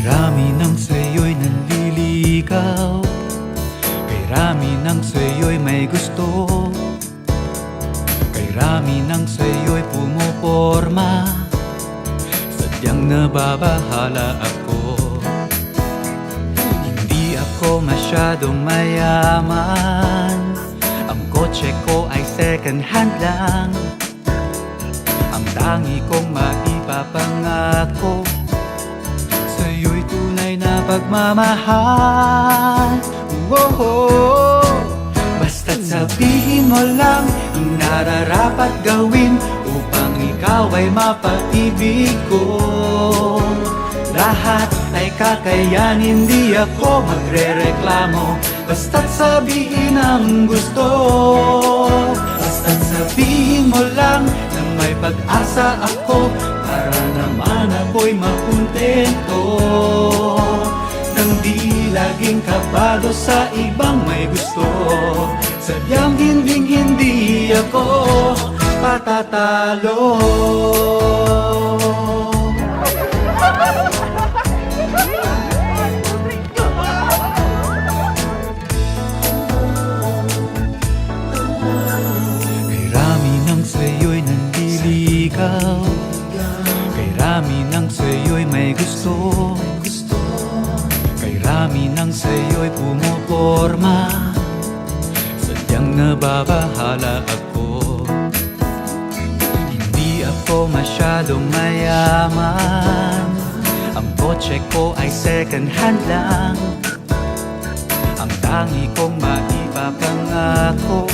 rami ng sa'yo'y nanliligaw, kay rami ng sa'yo'y may gusto, kay rami ng sa'yo'y pumuporma, sadyang nababahala ako. Hindi ako masyadong mayaman, ang kotse ko ay second hand lang, ang tangi kong maipapangako sa'yo'y tunay na pagmamahal. Basta't sabihin mo lang ang nararapat gawin upang ikaw ay mapaibig ko. Lahat ay kakayanin, hindi ako magrereklamo, basta't sabihin ang gusto. Basta't sabihin mo lang na may pag-asa ako, para naman ako'y makuntento, nang di laging kabado sa ibang may gusto. Sadyang hindi ako patatalo. Kay rami ng sa'yo'y nanliligaw, kay rami ng sa'yo'y may gusto, kay rami ng sa'yo'y pumuporma, sadyang nababahala ako. Hindi ako masyadong mayaman, ang kotse ko ay second hand lang, ang tangi kong maipapangako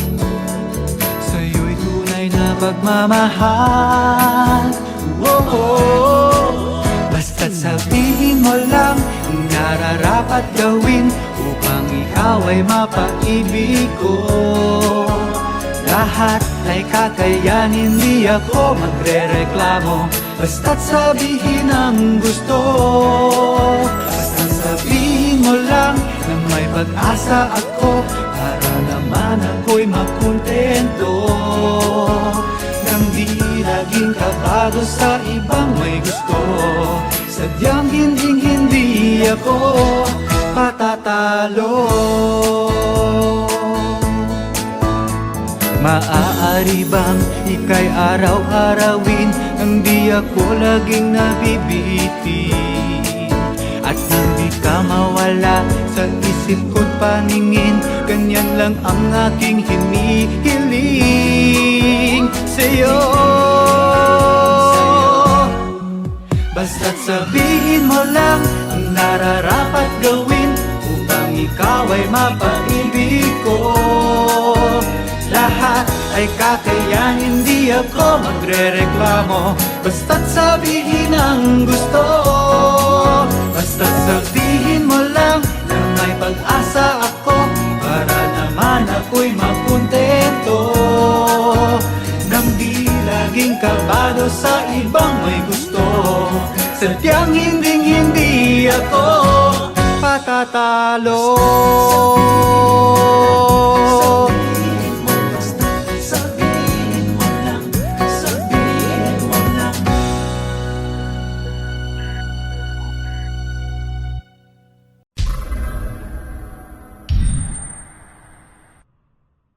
sa'yo'y tunay na pagmamahal. Basta't sabihin mo lang ang nararapat gawin upang ikaw ay mapaibig ko. Lahat ay kakayanin, hindi ako magrereklamo, basta't sabihin ang gusto. Basta't sabihin mo lang na may pag-asa ako, para naman ako'y makuntento, nang di laging kabado sa ibang may gusto. Sadyang hindi ako patatalo. Maaari bang ika'y araw-arawin nang di ako laging nabibitin, at hindi ka mawala sa isip ko't paningin? Ganyan lang ang aking hinihiling sa'yo. Basta't sabihin mo lang ang nararapat gawin upang ikaw ay mapaibig ko. Lahat ay kakayanin, hindi ako magrereklamo, basta't sabihin ang gusto. Basta't sabihin mo lang na may pag-asa ako, para naman ako'y makuntento, nang di laging kabado sa ibang may gusto. Sadyang hindi ako patatalo.